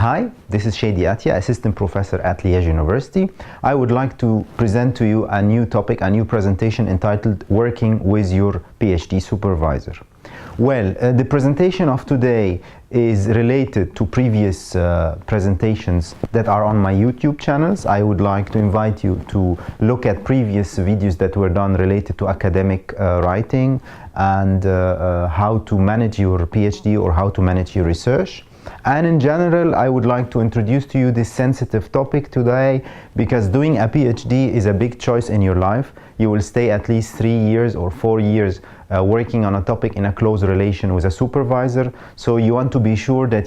Hi, this is Ph.D. Assistant Professor at Liège University. I would like to present to you a new topic, a new presentation entitled Working with Your Ph.D. Supervisor. Well, the presentation of today is related to previous presentations that are on my YouTube channels. I would like to invite you to look at previous videos that were done related to academic writing and how to manage your PhD or how to manage your research. And in general, I would like to introduce to you this sensitive topic today because doing a PhD is a big choice in your life. You will stay at least 3 years or 4 years working on a topic in a close relation with a supervisor. So you want to be sure that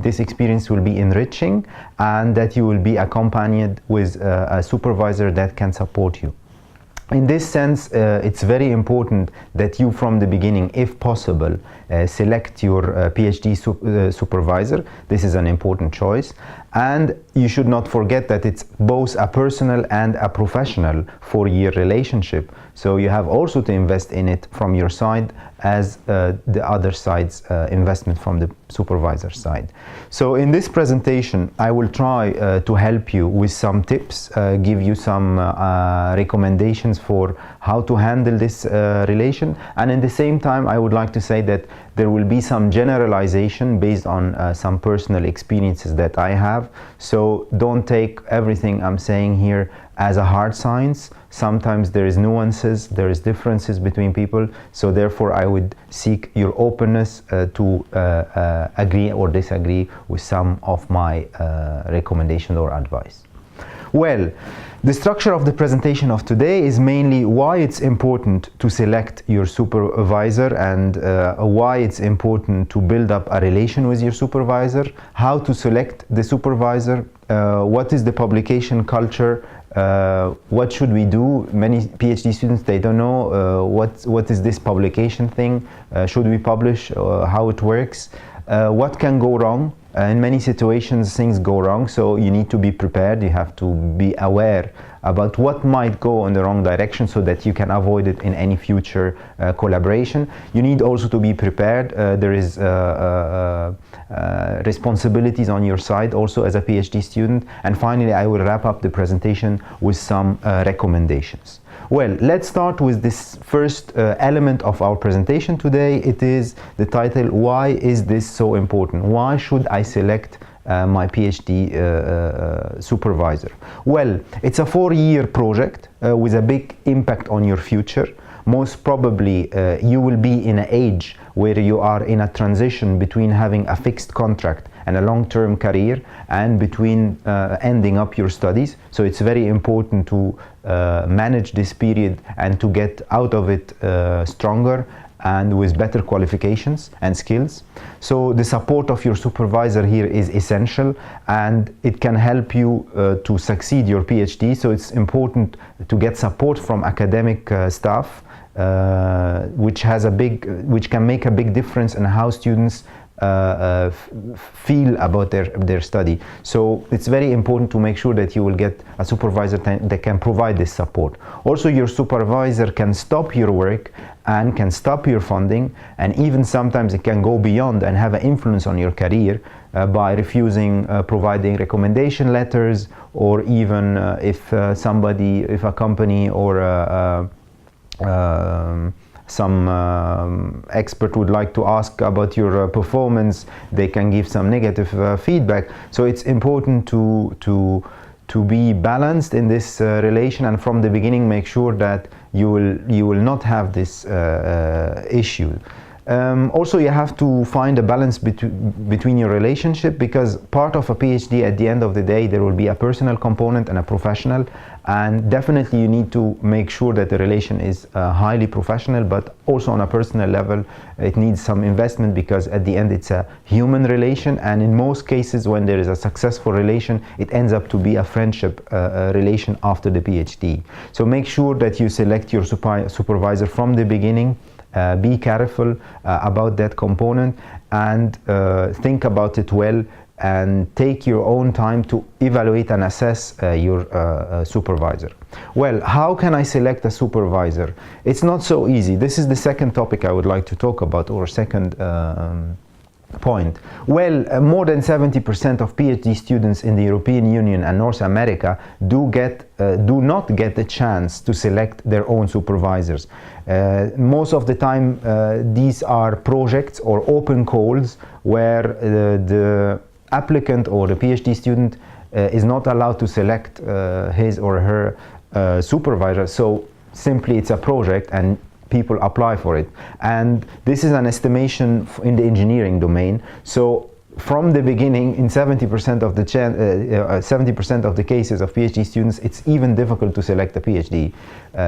this experience will be enriching and that you will be accompanied with a supervisor that can support you. In this sense, it's very important that you from the beginning, if possible, select your PhD supervisor. This is an important choice. And you should not forget that it's both a personal and a professional 4-year relationship. So you have also to invest in it from your side as the other side's investment from the supervisor side. So in this presentation, I will try to help you with some tips, give you some recommendations for how to handle this relation. And in the same time, I would like to say that there will be some generalization based on some personal experiences that I have. So don't take everything I'm saying here as a hard science. Sometimes there is nuances, there is differences between people. So therefore I would seek your openness to agree or disagree with some of my recommendations or advice. Well, the structure of the presentation of today is mainly why it's important to select your supervisor and why it's important to build up a relation with your supervisor, how to select the supervisor, what is the publication culture, what should we do. Many PhD students, they don't know what is this publication thing, should we publish, how it works, what can go wrong. In many situations things go wrong, so you need to be prepared. You have to be aware about what might go in the wrong direction so that you can avoid it in any future collaboration. You need also to be prepared. There is responsibilities on your side also as a PhD student. And finally, I will wrap up the presentation with some recommendations. Well, let's start with this first element of our presentation today. It is the title, why is this so important? Why should I select my PhD supervisor? Well, it's a 4-year project with a big impact on your future. Most probably you will be in an age where you are in a transition between having a fixed contract and a long-term career and between ending up your studies. So it's very important to manage this period and to get out of it stronger and with better qualifications and skills. So the support of your supervisor here is essential and it can help you to succeed your PhD. So it's important to get support from academic staff, which can make a big difference in how students feel about their study. So it's very important to make sure that you will get a supervisor that can provide this support. Also, your supervisor can stop your work and can stop your funding, and even sometimes it can go beyond and have an influence on your career by refusing providing recommendation letters, or even if a company or some expert would like to ask about your performance, they can give some negative feedback. So it's important to be balanced in this relation, and from the beginning make sure that you will not have this issue. Also, you have to find a balance between your relationship, because part of a PhD, at the end of the day, there will be a personal component and a professional, and definitely you need to make sure that the relation is highly professional, but also on a personal level it needs some investment, because at the end it's a human relation, and in most cases when there is a successful relation it ends up to be a friendship relation after the PhD. So make sure that you select your supervisor from the beginning. Be careful about that component and think about it well, and take your own time to evaluate and assess your supervisor. Well, how can I select a supervisor? It's not so easy. This is the second topic I would like to talk about, or second point? Well, more than 70% of PhD students in the European Union and North America do not get the chance to select their own supervisors. Most of the time, these are projects or open calls where the applicant or the PhD student is not allowed to select his or her supervisor. So simply it's a project and people apply for it, and this is an estimation in the engineering domain. So from the beginning, in 70% of the 70% of the cases of PhD students, it's even difficult to select a PhD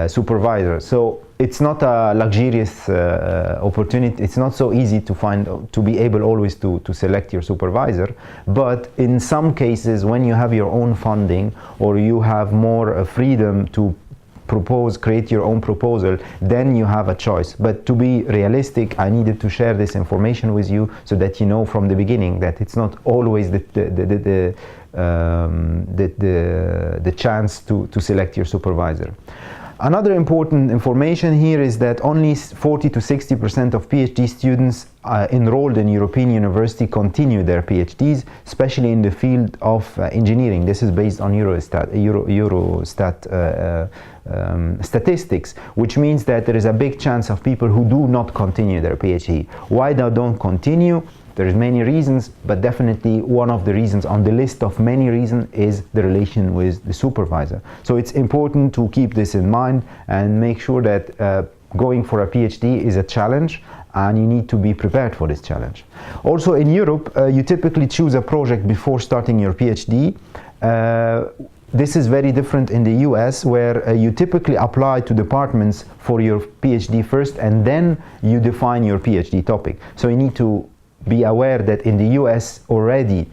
supervisor. So it's not a luxurious opportunity. It's not so easy to be able always to select your supervisor. But in some cases, when you have your own funding or you have more freedom to create your own proposal, then you have a choice. But to be realistic, I needed to share this information with you so that you know from the beginning that it's not always the chance to select your supervisor. Another important information here is that only 40 to 60% of PhD students enrolled in European university continue their PhDs, especially in the field of engineering. This is based on Eurostat statistics, which means that there is a big chance of people who do not continue their PhD. Why they don't continue? There's many reasons, but definitely one of the reasons on the list of many reasons is the relation with the supervisor. So it's important to keep this in mind and make sure that going for a PhD is a challenge, and you need to be prepared for this challenge. Also in Europe, you typically choose a project before starting your PhD. This is very different in the US, where you typically apply to departments for your PhD first, and then you define your PhD topic. So you need to be aware that in the US already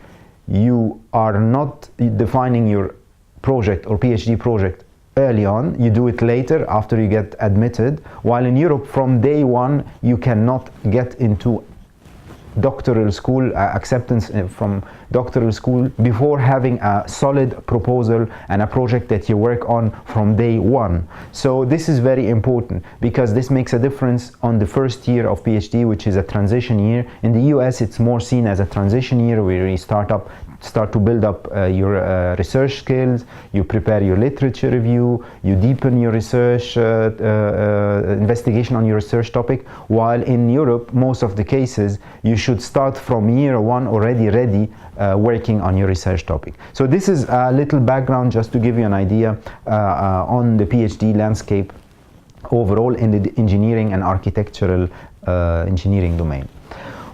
you are not defining your project or PhD project early on. You do it later after you get admitted, while in Europe from day one you cannot get into doctoral school, acceptance from doctoral school before having a solid proposal and a project that you work on from day one. So this is very important because this makes a difference on the first year of PhD, which is a transition year. In the US it's more seen as a transition year where you start to build up your research skills, you prepare your literature review, you deepen your research investigation on your research topic, while in Europe, most of the cases, you should start from year one already ready working on your research topic. So this is a little background just to give you an idea on the PhD landscape overall in the engineering and architectural engineering domain.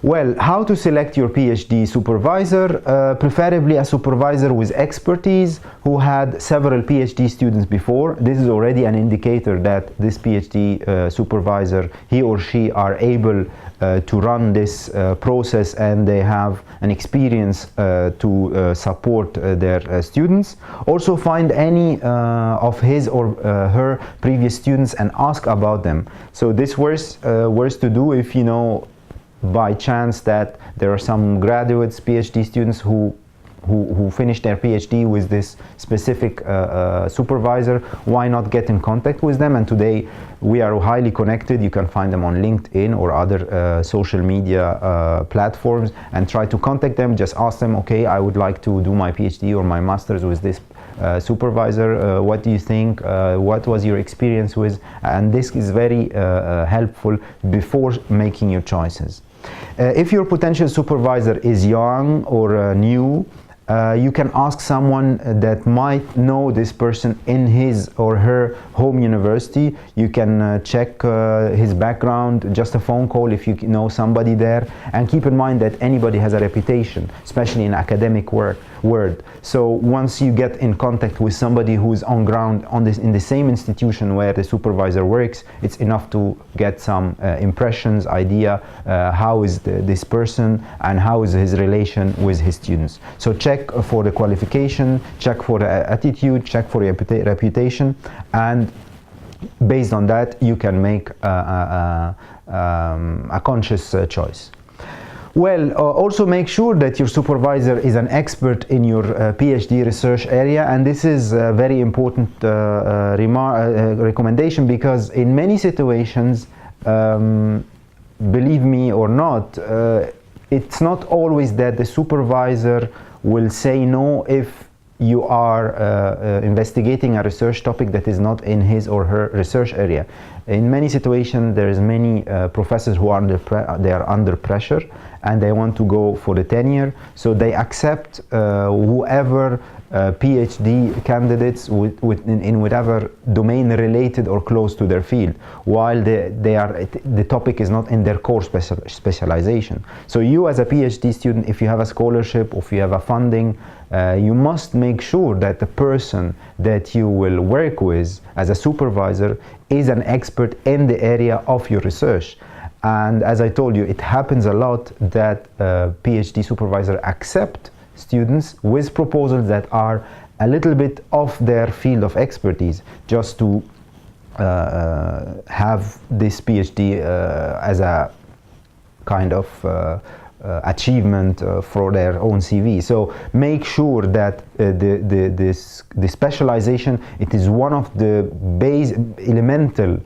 Well, how to select your PhD supervisor? Preferably a supervisor with expertise who had several PhD students before. This is already an indicator that this PhD supervisor, he or she, are able to run this process and they have an experience to support their students. Also find any of his or her previous students and ask about them. So this works to do if you know by chance that there are some graduates, PhD students who finish their PhD with this specific supervisor. Why not get in contact with them? And today we are highly connected. You can find them on LinkedIn or other social media platforms and try to contact them. Just ask them, okay, I would like to do my PhD or my master's with this supervisor. What do you think? What was your experience with? And this is very helpful before making your choices. If your potential supervisor is young or new, you can ask someone that might know this person in his or her home university. You can check his background, just a phone call if you know somebody there, and keep in mind that anybody has a reputation, especially in academic world. So once you get in contact with somebody who is on ground in the same institution where the supervisor works, it's enough to get some impressions, idea, how is this person and how is his relation with his students. So check for the qualification, check for the attitude, check for the reputation, and based on that you can make a conscious choice. Well, also make sure that your supervisor is an expert in your PhD research area, and this is a very important recommendation, because in many situations, believe me or not, it's not always that the supervisor will say no if you are investigating a research topic that is not in his or her research area. In many situations, there is many professors who are under pressure and they want to go for the tenure, so they accept whoever PhD candidates in whatever domain related or close to their field, while the topic is not in their core specialization. So you as a PhD student, if you have a scholarship or if you have a funding, you must make sure that the person that you will work with as a supervisor is an expert in the area of your research. And as I told you, it happens a lot that PhD supervisor accept students with proposals that are a little bit off their field of expertise, just to have this PhD as a kind of achievement for their own CV. So make sure that the specialization, it is one of the elemental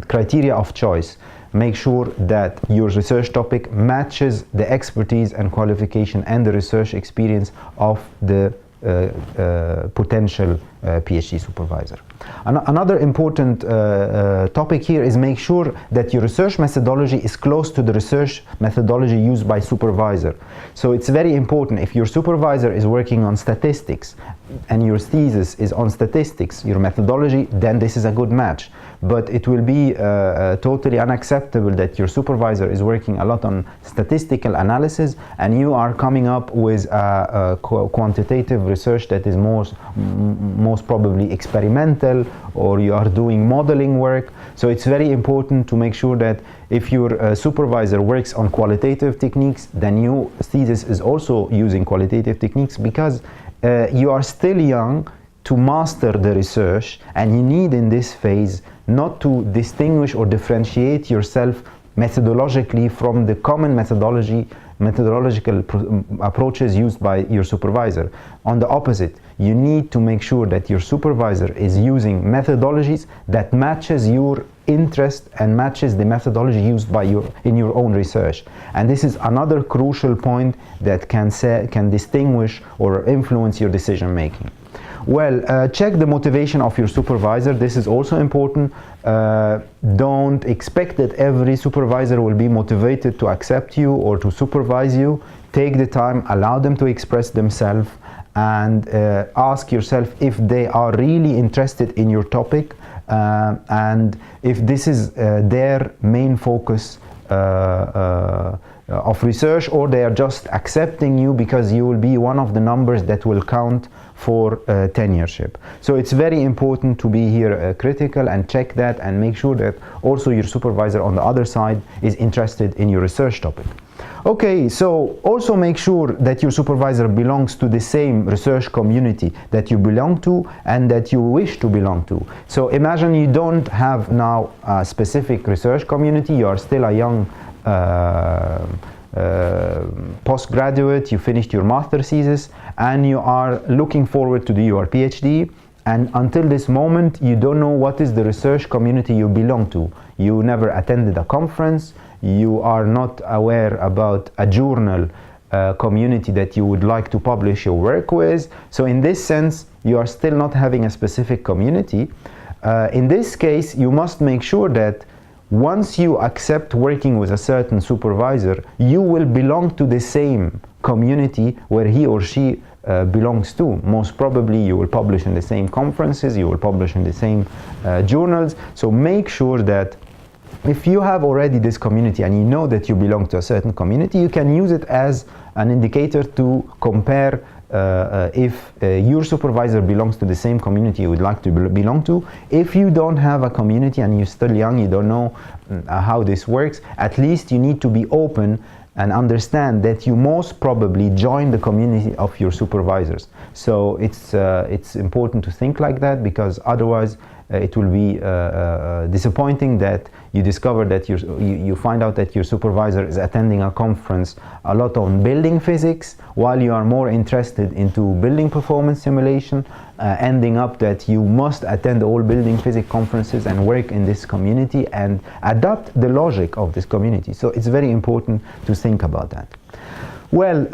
criteria of choice. Make sure that your research topic matches the expertise and qualification and the research experience of the potential PhD supervisor. Another important topic here is make sure that your research methodology is close to the research methodology used by supervisor. So it's very important, if your supervisor is working on statistics and your thesis is on statistics, your methodology, then this is a good match. But it will be totally unacceptable that your supervisor is working a lot on statistical analysis and you are coming up with a quantitative research that is most probably experimental, or you are doing modeling work. So it's very important to make sure that if your supervisor works on qualitative techniques, then your thesis is also using qualitative techniques, because you are still young to master the research, and you need in this phase not to distinguish or differentiate yourself methodologically from the common methodological approaches used by your supervisor. On the opposite, you need to make sure that your supervisor is using methodologies that matches your interest and matches the methodology used by in your own research. And this is another crucial point that can distinguish or influence your decision making. Well, check the motivation of your supervisor. This is also important. Don't expect that every supervisor will be motivated to accept you or to supervise you. Take the time, allow them to express themselves, and ask yourself if they are really interested in your topic and if this is their main focus of research, or they are just accepting you because you will be one of the numbers that will count for tenureship. So it's very important to be here critical and check that, and make sure that also your supervisor on the other side is interested in your research topic. Okay, so also make sure that your supervisor belongs to the same research community that you belong to and that you wish to belong to. So imagine you don't have now a specific research community, you are still a young postgraduate, you finished your master's thesis and you are looking forward to do your PhD, and until this moment you don't know what is the research community you belong to. You never attended a conference, you are not aware about a journal community that you would like to publish your work with. So in this sense, you are still not having a specific community. In this case, you must make sure that once you accept working with a certain supervisor, you will belong to the same community where he or she belongs to. Most probably you will publish in the same conferences, you will publish in the same journals. So make sure that if you have already this community and you know that you belong to a certain community, you can use it as an indicator to compare if your supervisor belongs to the same community you would like to belong to. If you don't have a community and you're still young, you don't know how this works, at least you need to be open and understand that you most probably join the community of your supervisors. So it's important to think like that, because otherwise it will be disappointing that you discover that you find out that your supervisor is attending a conference a lot on building physics, while you are more interested into building performance simulation, ending up that you must attend all building physics conferences and work in this community and adapt the logic of this community. So it's very important to think about that. Well,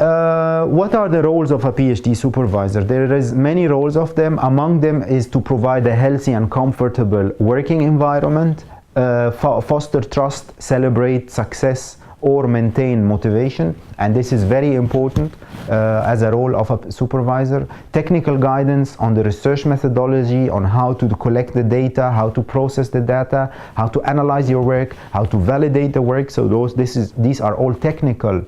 what are the roles of a PhD supervisor? There is many roles of them. Among them is to provide a healthy and comfortable working environment, foster trust, celebrate success, or maintain motivation, and this is very important as a role of a supervisor. Technical guidance on the research methodology, on how to collect the data, how to process the data, how to analyze your work, how to validate the work. So these are all technical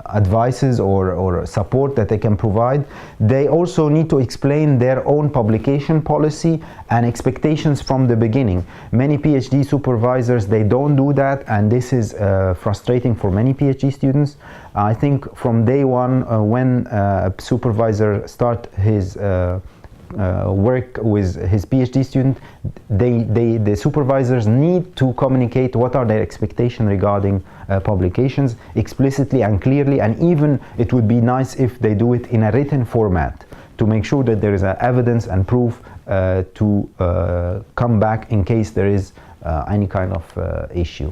advices or support that they can provide. They also need to explain their own publication policy and expectations from the beginning. Many PhD supervisors, they don't do that, and this is frustrating for many PhD students. I think from day one, when a supervisor starts his work with his PhD student, the supervisors need to communicate what are their expectations regarding publications explicitly and clearly, and even it would be nice if they do it in a written format to make sure that there is evidence and proof to come back in case there is any kind of issue.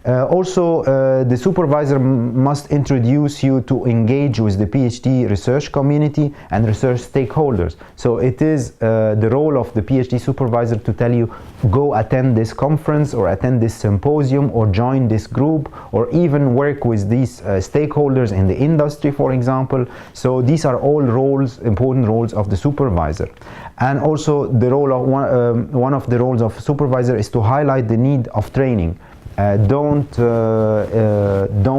Also, the supervisor must introduce you to engage with the PhD research community and research stakeholders. So it is the role of the PhD supervisor to tell you, go attend this conference or attend this symposium or join this group or even work with these stakeholders in the industry, for example. So these are all roles, important roles of the supervisor. And also the role of one of the roles of supervisor is to highlight the need of training. Don't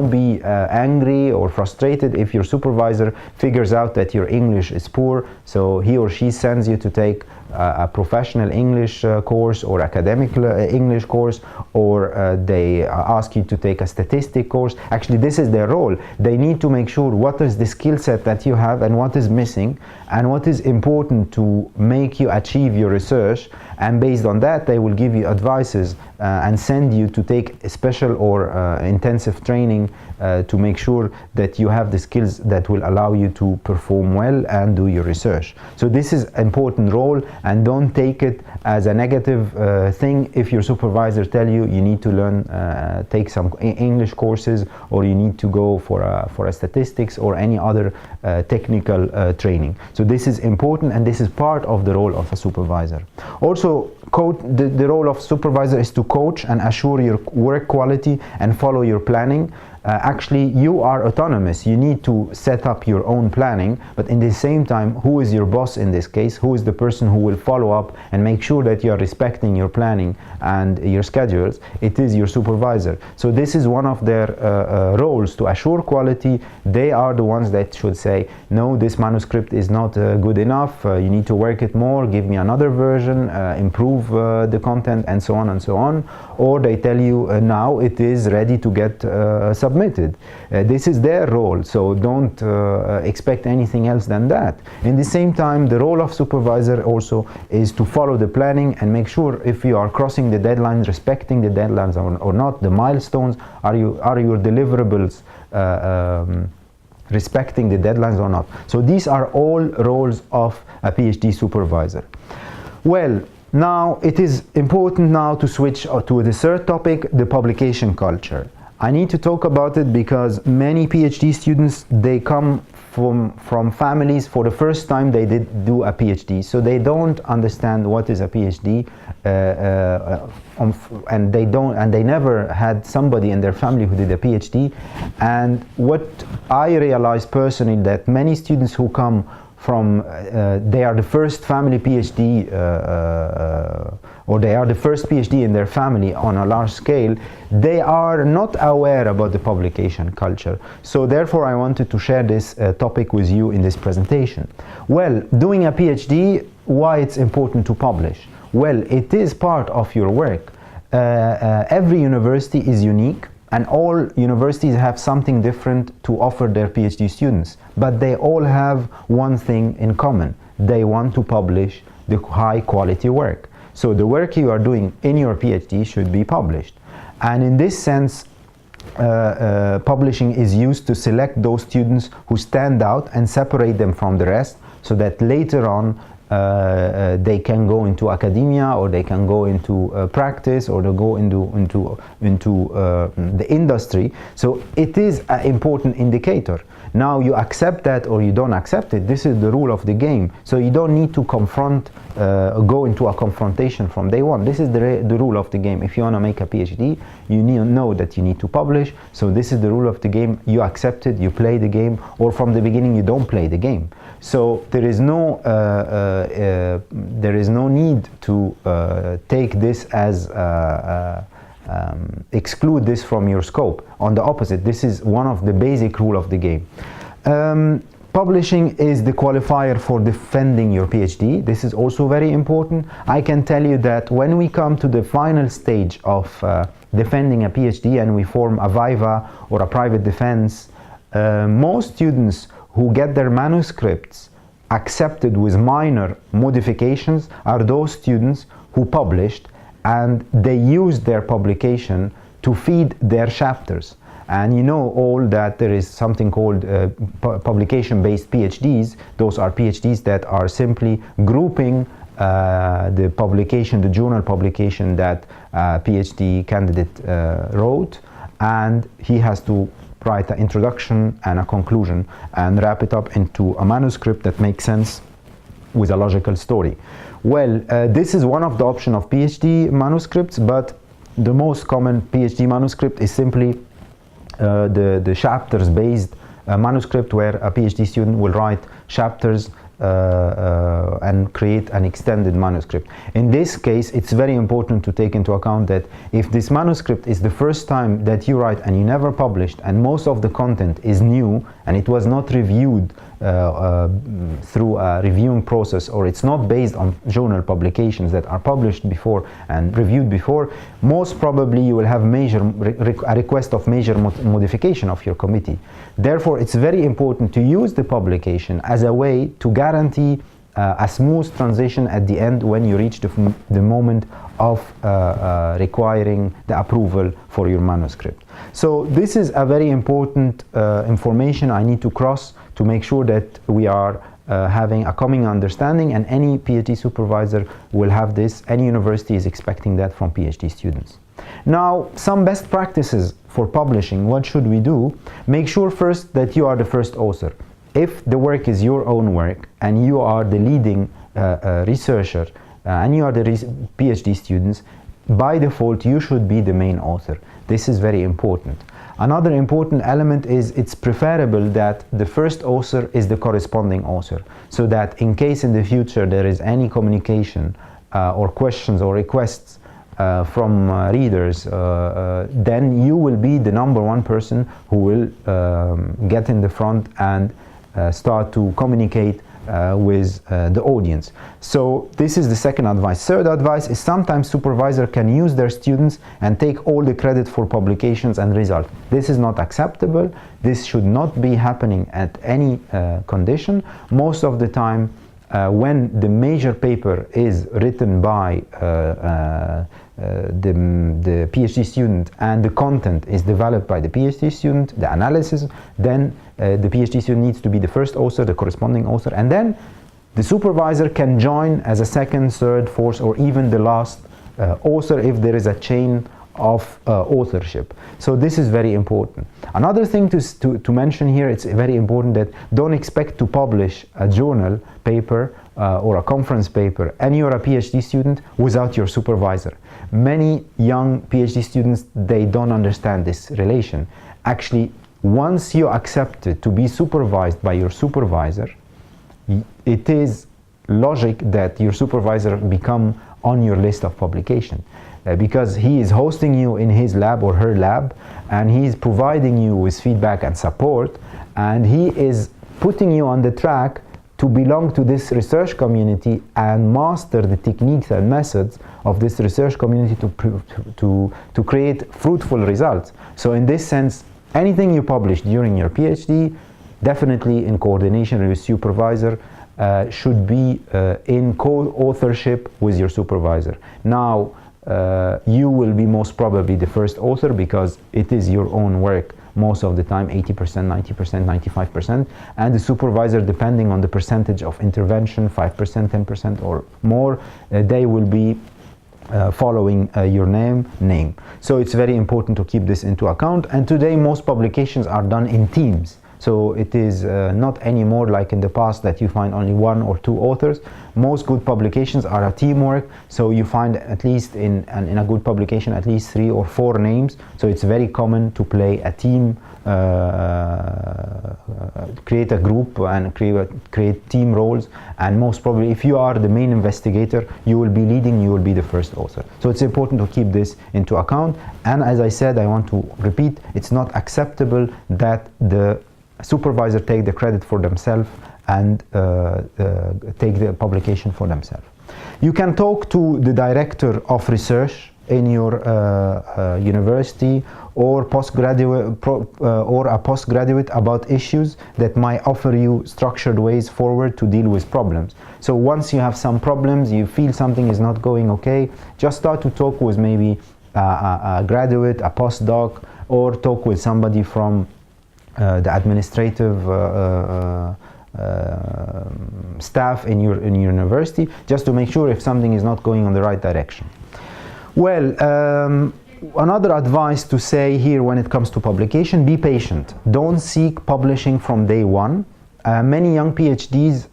be angry or frustrated if your supervisor figures out that your English is poor, so he or she sends you to take a professional English course or academic English course, or they ask you to take a statistic course. Actually, this is their role. They need to make sure what is the skill set that you have and what is missing and what is important to make you achieve your research, and based on that they will give you advices and send you to take special or intensive training to make sure that you have the skills that will allow you to perform well and do your research. So this is an important role, and don't take it as a negative thing if your supervisor tell you you need to learn, take some English courses, or you need to go for a statistics or any other technical training. So this is important, and this is part of the role of a supervisor. Also, the role of supervisor is to coach and assure your work quality and follow your planning. Actually, you are autonomous. You need to set up your own planning, but in the same time, who is your boss in this case? Who is the person who will follow up and make sure that you are respecting your planning and your schedules? It is your supervisor. So this is one of their roles, to assure quality. They are the ones that should say, no, this manuscript is not good enough, you need to work it more, give me another version, improve the content, and so on and so on. Or they tell you, now it is ready to get submitted. This is their role, so don't expect anything else than that. In the same time, the role of supervisor also is to follow the planning and make sure if you are crossing the deadlines, respecting the deadlines or not, the milestones, are your deliverables respecting the deadlines or not. So these are all roles of a PhD supervisor. Well, now it is important now to switch to the third topic, the publication culture. I need to talk about it because many PhD students, they come from families for the first time they did do a PhD, so they don't understand what is a PhD, and they never had somebody in their family who did a PhD. And what I realized personally, that many students who come from they are the first family PhD or they are the first PhD in their family on a large scale, they are not aware about the publication culture. So therefore I wanted to share this topic with you in this presentation. Well, doing a PhD, why it's important to publish? Well, it is part of your work. Every university is unique, and all universities have something different to offer their PhD students, but they all have one thing in common. they want to publish the high quality work. So the work you are doing in your PhD should be published. And in this sense, publishing is used to select those students who stand out and separate them from the rest, so that later on they can go into academia, or they can go into practice, or they go into the industry. So it is an important indicator. Now you accept that or you don't accept it. This is the rule of the game. So you don't need to go into a confrontation from day one. This is the rule of the game. If you want to make a PhD, you know that you need to publish. So this is the rule of the game. You accept it, you play the game, or from the beginning you don't play the game. So there is no need to take this as exclude this from your scope. On the opposite, this is one of the basic rule of the game. Publishing is the qualifier for defending your PhD. This is also very important. I can tell you that when we come to the final stage of defending a PhD and we form a viva or a private defense, most students who get their manuscripts accepted with minor modifications are those students who published, and they used their publication to feed their chapters. And you know all that there is something called publication-based PhDs. Those are PhDs that are simply grouping the publication, the journal publication that a PhD candidate wrote, and he has to write an introduction and a conclusion and wrap it up into a manuscript that makes sense with a logical story. Well, this is one of the options of PhD manuscripts, but the most common PhD manuscript is simply the chapters-based manuscript, where a PhD student will write chapters and create an extended manuscript. In this case, it's very important to take into account that if this manuscript is the first time that you write and you never published, and most of the content is new and it was not reviewed through a reviewing process, or it's not based on journal publications that are published before and reviewed before, most probably you will have a request of major modification of your committee. Therefore, it's very important to use the publication as a way to guarantee a smooth transition at the end when you reach the moment of requiring the approval for your manuscript. So this is a very important information I need to cross to make sure that we are having a common understanding, and any PhD supervisor will have this. Any university is expecting that from PhD students. Now, some best practices for publishing. What should we do? Make sure first that you are the first author. If the work is your own work and you are the leading researcher and you are the PhD students, by default you should be the main author. This is very important. Another important element is it's preferable that the first author is the corresponding author, so that in case in the future there is any communication or questions or requests from readers, then you will be the #1 person who will get in the front and start to communicate with the audience. So this is the second advice. Third advice is sometimes supervisor can use their students and take all the credit for publications and results. This is not acceptable. This should not be happening at any condition. Most of the time, when the major paper is written by the PhD student and the content is developed by the PhD student, the analysis, then the PhD student needs to be the first author, the corresponding author, and then the supervisor can join as a second, third, fourth, or even the last author if there is a chain of authorship. So this is very important. Another thing to mention here, it's very important that don't expect to publish a journal paper or a conference paper and you're a PhD student without your supervisor. Many young PhD students, they don't understand this relation. Actually, once you accept it to be supervised by your supervisor, it is logic that your supervisor become on your list of publication. Because he is hosting you in his lab or her lab, and he is providing you with feedback and support, and he is putting you on the track to belong to this research community and master the techniques and methods of this research community to create fruitful results. So in this sense, anything you publish during your PhD, definitely in coordination with your supervisor, should be in co-authorship with your supervisor. Now, you will be most probably the first author because it is your own work most of the time, 80%, 90%, 95%, and the supervisor, depending on the percentage of intervention, 5%, 10% or more, they will be following your name. So it's very important to keep this into account. And today most publications are done in teams. So it is not anymore like in the past that you find only one or two authors. Most good publications are a teamwork. So you find at least in a good publication at least 3 or 4 names. So it's very common to play a team, create a group and create team roles. And most probably if you are the main investigator, you will be leading, you will be the first author. So it's important to keep this into account. And as I said, I want to repeat, it's not acceptable that the supervisor take the credit for themselves and take the publication for themselves. You can talk to the director of research in your university or or a postgraduate about issues that might offer you structured ways forward to deal with problems. So once you have some problems, you feel something is not going okay, just start to talk with maybe a graduate, a postdoc, or talk with somebody from the administrative staff in your university, just to make sure if something is not going in the right direction. Well, another advice to say here when it comes to publication, be patient. Don't seek publishing from day one. Many young PhDs,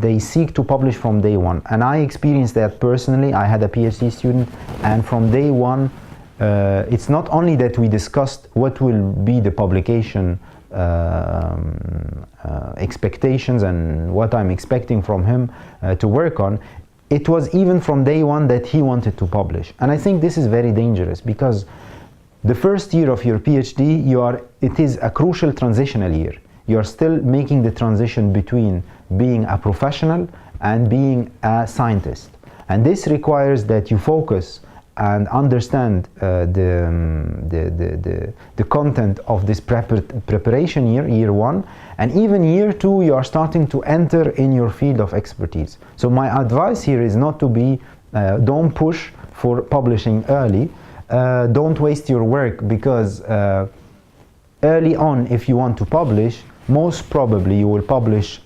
they seek to publish from day one. And I experienced that personally. I had a PhD student, and from day one, it's not only that we discussed what will be the publication expectations and what I'm expecting from him to work on. It was even from day one that he wanted to publish. And I think this is very dangerous because the first year of your PhD, it is a crucial transitional year. You are still making the transition between being a professional and being a scientist. And this requires that you focus and understand the content of this preparation year one, and even year two you are starting to enter in your field of expertise. So my advice here is not to be, don't push for publishing early, don't waste your work, because early on if you want to publish, most probably you will publish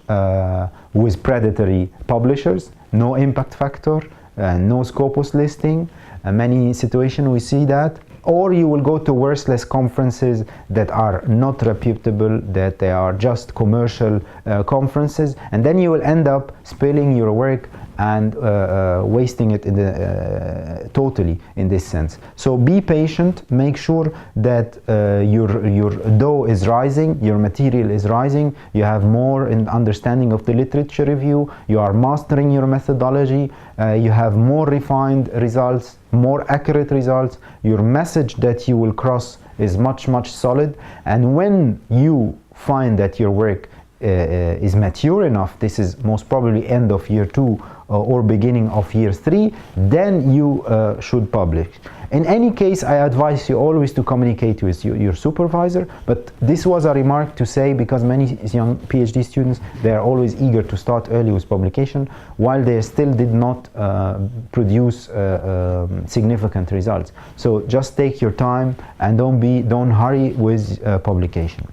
with predatory publishers, no impact factor, no Scopus listing. Many situations we see that, or you will go to worthless conferences that are not reputable, that they are just commercial conferences, and then you will end up spilling your work and wasting it totally in this sense. So be patient, make sure that your dough is rising, your material is rising, you have more understanding of the literature review, you are mastering your methodology, you have more refined results, more accurate results, your message that you will cross is much solid, and when you find that your work is mature enough, this is most probably end of year 2 or beginning of year 3, then you should publish. In any case, I advise you always to communicate with your supervisor, but this was a remark to say because many young PhD students, they are always eager to start early with publication while they still did not produce significant results. So just take your time and don't hurry with publication.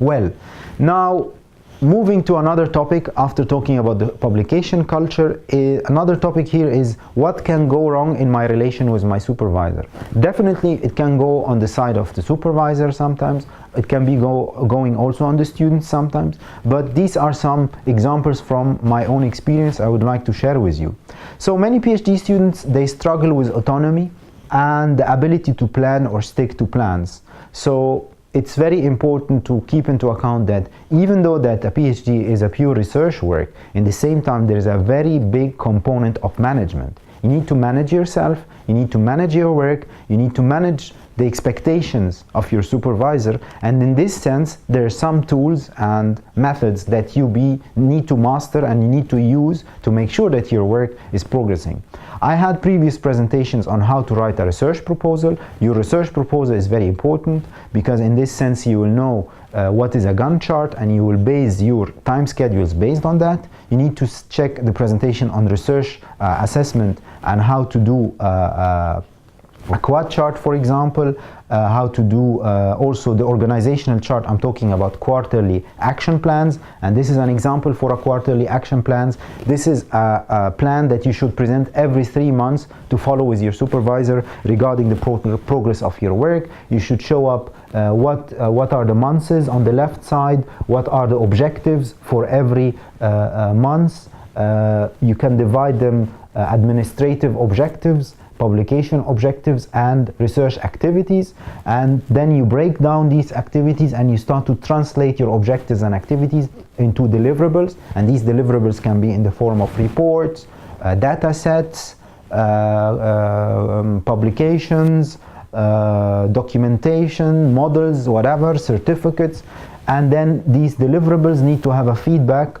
Well, now moving to another topic after talking about the publication culture, another topic here is what can go wrong in my relation with my supervisor. Definitely it can go on the side of the supervisor sometimes, it can be going also on the students sometimes, but these are some examples from my own experience I would like to share with you. So many PhD students, they struggle with autonomy and the ability to plan or stick to plans. So it's very important to keep into account that even though that a PhD is a pure research work, in the same time there is a very big component of management. You need to manage yourself, you need to manage your work, you need to manage the expectations of your supervisor, and in this sense there are some tools and methods that you need to master and you need to use to make sure that your work is progressing. I had previous presentations on how to write a research proposal. Your research proposal is very important because in this sense you will know what is a Gantt chart and you will base your time schedules based on that. You need to check the presentation on research assessment and how to do a quad chart, for example, how to do also the organizational chart. I'm talking about quarterly action plans, and this is an example for a quarterly action plans. This is a plan that you should present every 3 months to follow with your supervisor regarding the progress of your work. You should show up what are the months on the left side, what are the objectives for every month. You can divide them administrative objectives, publication objectives, and research activities, and then you break down these activities and you start to translate your objectives and activities into deliverables, and these deliverables can be in the form of reports, data sets, publications, documentation, models, whatever, certificates, and then these deliverables need to have a feedback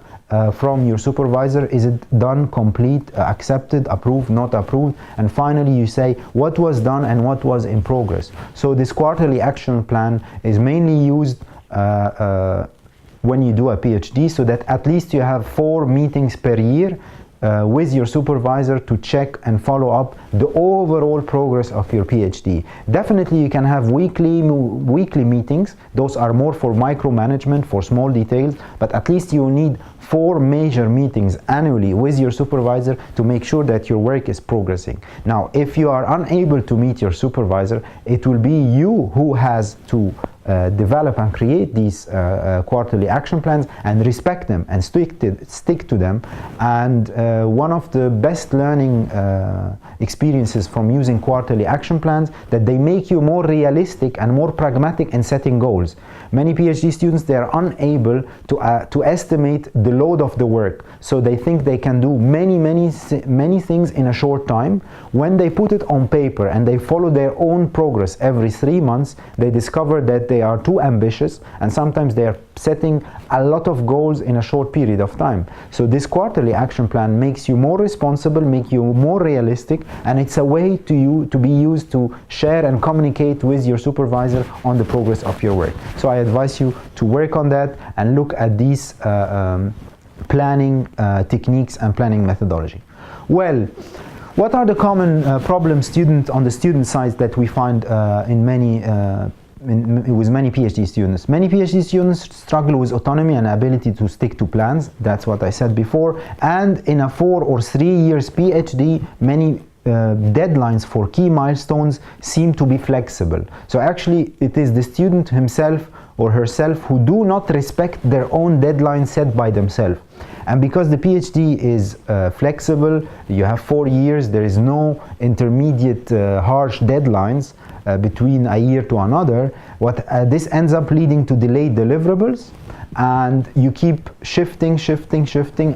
from your supervisor. Is it done, complete, accepted, approved, not approved? And finally you say what was done and what was in progress. So this quarterly action plan is mainly used when you do a PhD, so that at least you have 4 meetings per year with your supervisor to check and follow up the overall progress of your PhD. Definitely you can have weekly meetings. Those are more for micromanagement, for small details, but at least you need 4 major meetings annually with your supervisor to make sure that your work is progressing. Now, if you are unable to meet your supervisor, it will be you who has to develop and create these quarterly action plans and respect them and stick to them. And one of the best learning experiences from using quarterly action plans, that they make you more realistic and more pragmatic in setting goals. Many PhD students, they are unable to estimate the load of the work, so they think they can do many things in a short time. When they put it on paper and they follow their own progress every 3 months, they discover that they are too ambitious, and sometimes they are setting a lot of goals in a short period of time. So this quarterly action plan makes you more responsible, make you more realistic, and it's a way to be used to share and communicate with your supervisor on the progress of your work. So I advise you to work on that and look at these planning techniques and planning methodology. Well, what are the common problems on the student side that we find with many PhD students? Many PhD students struggle with autonomy and ability to stick to plans. That's what I said before. And in a 4 or 3 years PhD, many deadlines for key milestones seem to be flexible. So actually it is the student himself or herself who do not respect their own deadline set by themselves. And because the PhD is flexible, you have 4 years, there is no intermediate harsh deadlines between a year to another. This ends up leading to delayed deliverables, and you keep shifting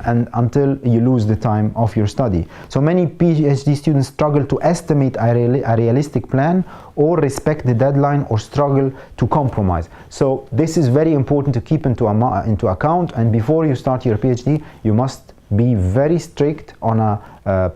and until you lose the time of your study. So many PhD students struggle to estimate a realistic plan, or respect the deadline, or struggle to compromise. So this is very important to keep into account, and before you start your PhD you must be very strict on a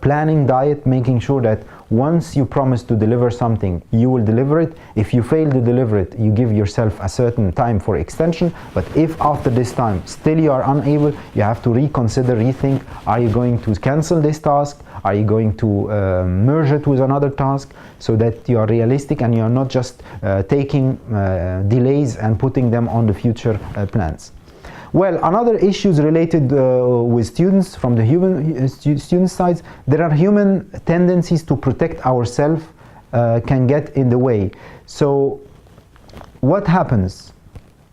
planning diet, making sure that once you promise to deliver something, you will deliver it. If you fail to deliver it, you give yourself a certain time for extension. But if after this time still you are unable, you have to reconsider, rethink. Are you going to cancel this task? Are you going to merge it with another task, so that you are realistic and you are not just taking delays and putting them on the future plans? Well, another issues related with students from the student side, there are human tendencies to protect ourselves can get in the way. So what happens?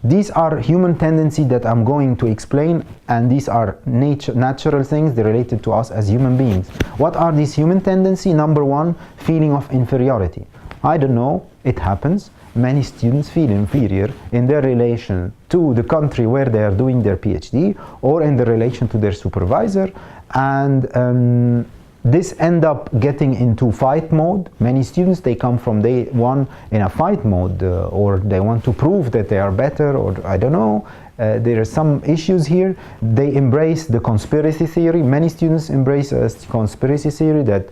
These are human tendencies that I'm going to explain, and these are natural things. They're related to us as human beings. What are these human tendencies? Number one, feeling of inferiority. I don't know, it happens. Many students feel inferior in their relation to the country where they are doing their PhD, or in the relation to their supervisor, and this end up getting into fight mode. Many students, they come from day one in a fight mode, or they want to prove that they are better, or I don't know. There are some issues here. They embrace the conspiracy theory. Many students embrace a conspiracy theory that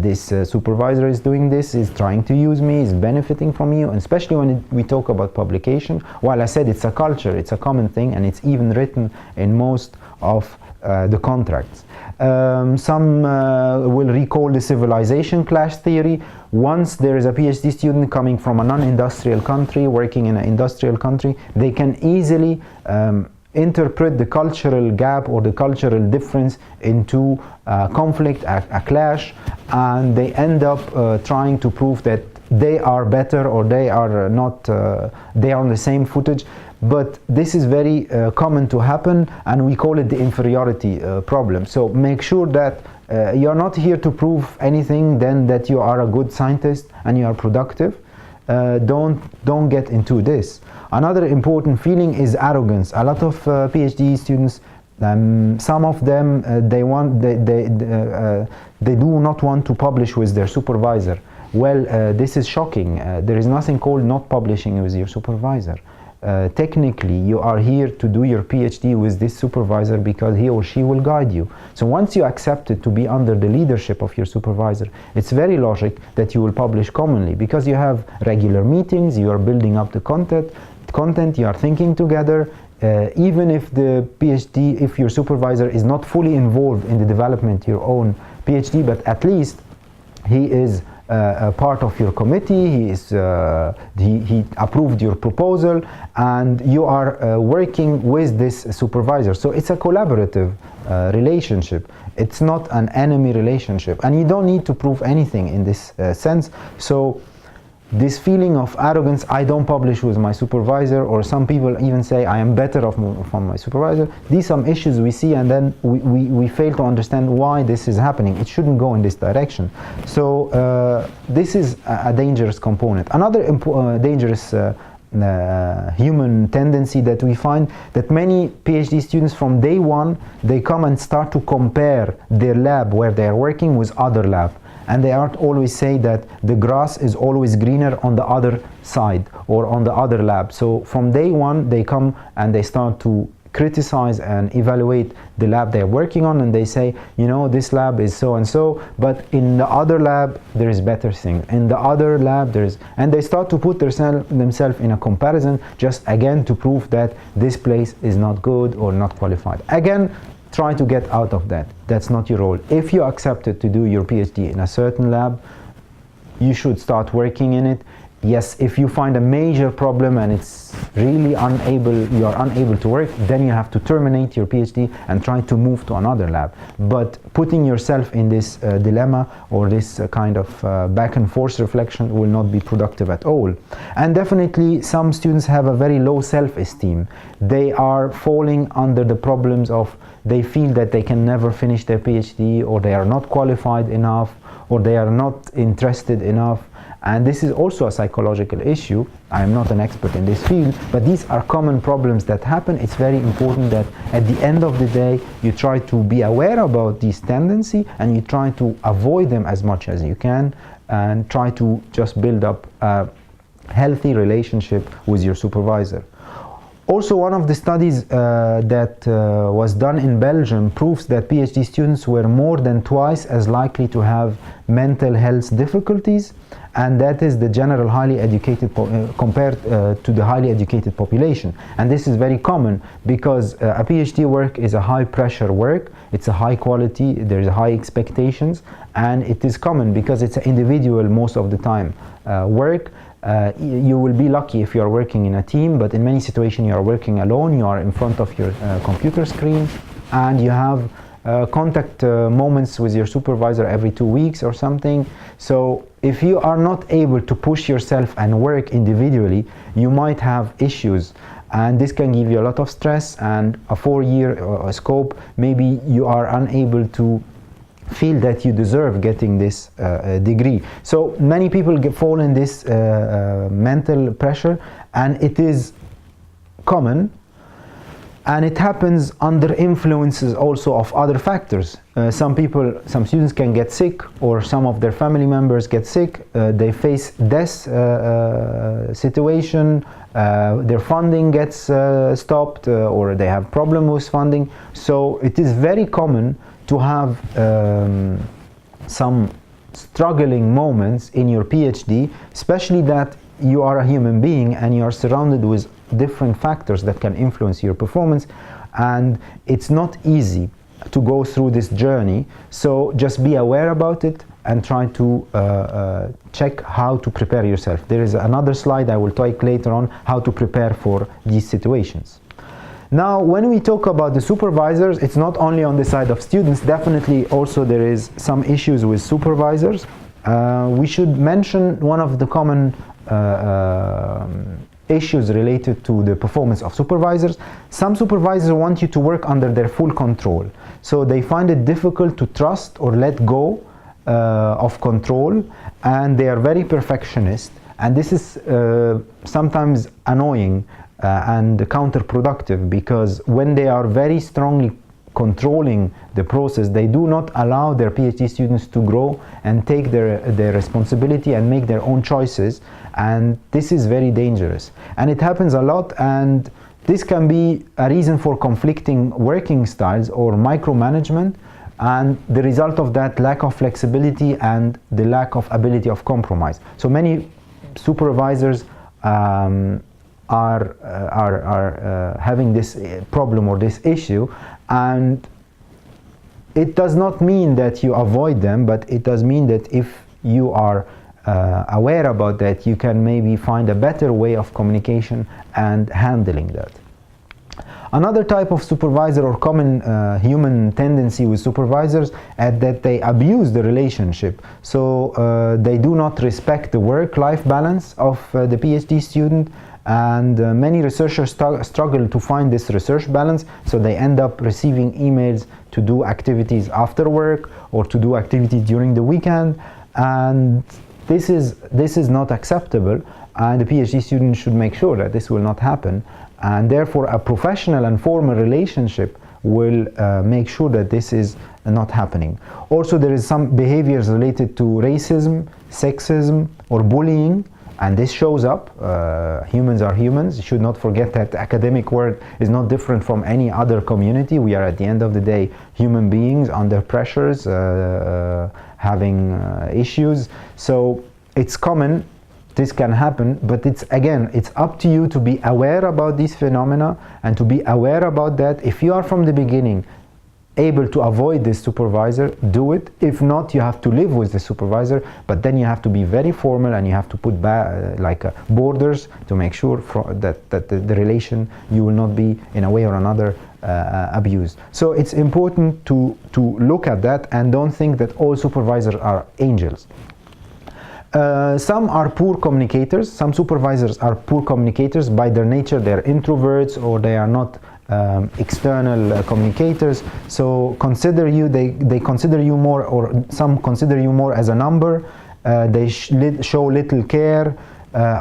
this supervisor is doing this, is trying to use me, is benefiting from you, and especially when we talk about publication. While I said it's a culture, it's a common thing, and it's even written in most of the contracts. Some will recall the civilization clash theory. Once there is a PhD student coming from a non-industrial country, working in an industrial country, they can easily interpret the cultural gap or the cultural difference into a conflict, a clash, and they end up trying to prove that they are better or they are not, they are on the same footage. But this is very common to happen, and we call it the inferiority problem. So make sure that you're not here to prove anything then that you are a good scientist and you are productive. Don't get into this. Another important feeling is arrogance. A lot of PhD students, some of them they do not want to publish with their supervisor. Well, this is shocking. There is nothing called not publishing with your supervisor. Technically, you are here to do your PhD with this supervisor because he or she will guide you. So once you accept it to be under the leadership of your supervisor, it's very logical that you will publish commonly, because you have regular meetings, you are building up the content, you are thinking together. Even if the PhD, if your supervisor is not fully involved in the development of your own PhD, but at least he is a part of your committee, he approved your proposal, and you are working with this supervisor. So it's a collaborative relationship. It's not an enemy relationship, and you don't need to prove anything in this sense. So this feeling of arrogance, I don't publish with my supervisor, or some people even say I am better from my supervisor. These are some issues we see, and then we fail to understand why this is happening. It shouldn't go in this direction. So this is a dangerous component. Another dangerous human tendency that we find, that many PhD students from day one, they come and start to compare their lab where they are working with other lab. And they aren't always say that the grass is always greener on the other side or on the other lab. So from day one, they come and they start to criticize and evaluate the lab they're working on, and they say, you know, this lab is so and so, but in the other lab there is better things. In the other lab there is, and they start to put themselves in a comparison, just again to prove that this place is not good or not qualified. Again, try to get out of that. That's not your role. If you accepted to do your PhD in a certain lab, you should start working in it. Yes, if you find a major problem and it's really you are unable to work, then you have to terminate your PhD and try to move to another lab. But putting yourself in this dilemma or this kind of back and forth reflection will not be productive at all. And definitely some students have a very low self-esteem. They are falling under the problems of, they feel that they can never finish their PhD, or they are not qualified enough, or they are not interested enough. And this is also a psychological issue. I am not an expert in this field, but these are common problems that happen. It's very important that at the end of the day, you try to be aware about these tendencies and you try to avoid them as much as you can, and try to just build up a healthy relationship with your supervisor. Also, one of the studies that was done in Belgium proves that PhD students were more than twice as likely to have mental health difficulties, and that is the general highly educated compared to the highly educated population. And this is very common because a PhD work is a high pressure work, it's a high quality, there's high expectations, and it is common because it's an individual most of the time work. You will be lucky if you are working in a team, but in many situations you are working alone, you are in front of your computer screen, and you have contact moments with your supervisor every 2 weeks or something. So if you are not able to push yourself and work individually, you might have issues, and this can give you a lot of stress, and a 4-year scope, maybe you are unable to feel that you deserve getting this degree. So many people fall in this mental pressure, and it is common. And it happens under influences also of other factors. Some students can get sick, or some of their family members get sick. They face death situation. Their funding gets stopped, or they have problem with funding. So it is very common to have some struggling moments in your PhD, especially that you are a human being and you are surrounded with different factors that can influence your performance, and it's not easy to go through this journey. So just be aware about it and try to check how to prepare yourself. There is another slide I will talk later on how to prepare for these situations. Now, when we talk about the supervisors, it's not only on the side of students. Definitely also there is some issues with supervisors. We should mention one of the common issues related to the performance of supervisors. Some supervisors want you to work under their full control, so they find it difficult to trust or let go of control, and they are very perfectionist, and this is sometimes annoying and counterproductive, because when they are very strongly controlling the process, they do not allow their PhD students to grow and take their responsibility and make their own choices, and this is very dangerous. And it happens a lot, and this can be a reason for conflicting working styles or micromanagement, and the result of that, lack of flexibility and the lack of ability of compromise. So many supervisors are having this problem or this issue, and it does not mean that you avoid them, but it does mean that if you are aware about that, you can maybe find a better way of communication and handling that. Another type of supervisor, or common human tendency with supervisors, is that they abuse the relationship. So they do not respect the work-life balance of the PhD student, and many researchers struggle to find this research balance, so they end up receiving emails to do activities after work or to do activities during the weekend, and this is not acceptable, and the PhD student should make sure that this will not happen, and therefore a professional and formal relationship will make sure that this is not happening. Also, there is some behaviors related to racism, sexism, or bullying, and this shows up. Humans are humans. You should not forget that the academic world is not different from any other community. We are, at the end of the day, human beings under pressures, having issues. So it's common, this can happen, but it's up to you to be aware about these phenomena and to be aware about that. If you are from the beginning able to avoid this supervisor, do it. If not, you have to live with the supervisor, but then you have to be very formal and you have to put borders to make sure that the relation, you will not be in a way or another abused. So it's important to look at that, and don't think that all supervisors are angels. Some are poor communicators. Some supervisors are poor communicators by their nature. They're introverts, or they are not external communicators. So they consider you more, or some consider you more as a number. They show little care,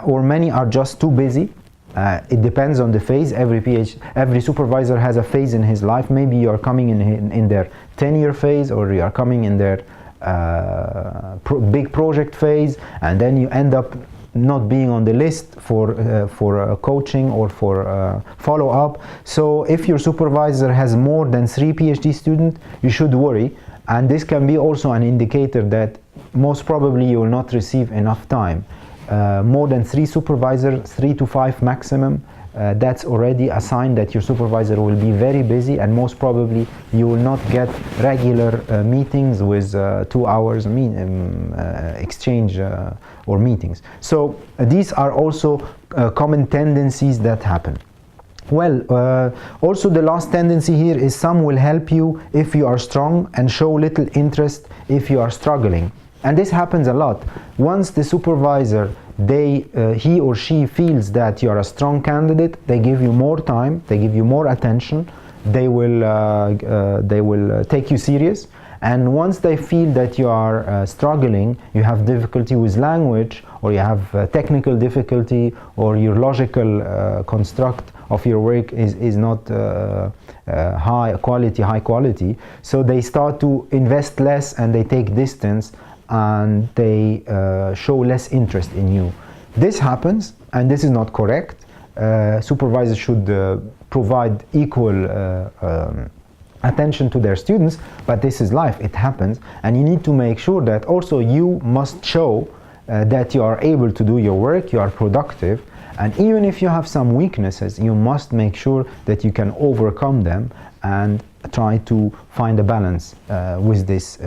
or many are just too busy. It depends on the phase. Every supervisor has a phase in his life. Maybe you are coming in their 10-year phase, or you are coming in their big project phase, and then you end up not being on the list for coaching or for follow-up. So if your supervisor has more than 3 PhD students, you should worry, and this can be also an indicator that most probably you will not receive enough time. More than 3 supervisors, 3 to 5 maximum, that's already a sign that your supervisor will be very busy, and most probably you will not get regular meetings with 2 hours exchange or meetings. So these are also common tendencies that happen. Well, also the last tendency here is some will help you if you are strong and show little interest if you are struggling. And this happens a lot. Once the supervisor, he or she feels that you are a strong candidate, they give you more time, they give you more attention, they will take you serious. And once they feel that you are struggling, you have difficulty with language, or you have technical difficulty, or your logical construct of your work is not high quality, so they start to invest less and they take distance and they show less interest in you. This happens, and this is not correct. Supervisors should provide equal attention to their students, but this is life, it happens, and you need to make sure that also you must show that you are able to do your work, you are productive, and even if you have some weaknesses, you must make sure that you can overcome them and try to find a balance with this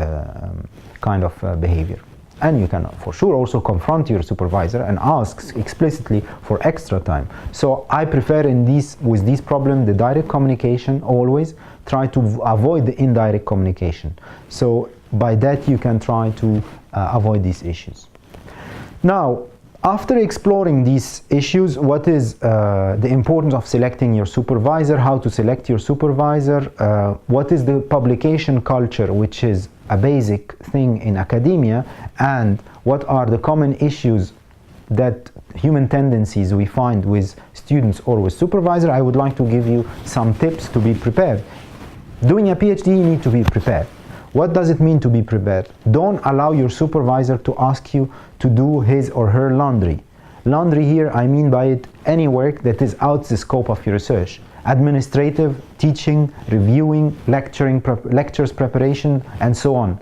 kind of behavior. And you can for sure also confront your supervisor and ask explicitly for extra time. So I prefer with these problems the direct communication. Always try to avoid the indirect communication. So by that you can try to avoid these issues. Now, after exploring these issues, what is the importance of selecting your supervisor, how to select your supervisor, what is the publication culture, which is a basic thing in academia, and what are the common issues that human tendencies we find with students or with supervisor, I would like to give you some tips to be prepared. Doing a PhD, you need to be prepared. What does it mean to be prepared? Don't allow your supervisor to ask you to do his or her laundry. Laundry here, I mean by it any work that is out the scope of your research. Administrative, teaching, reviewing, lectures preparation, and so on.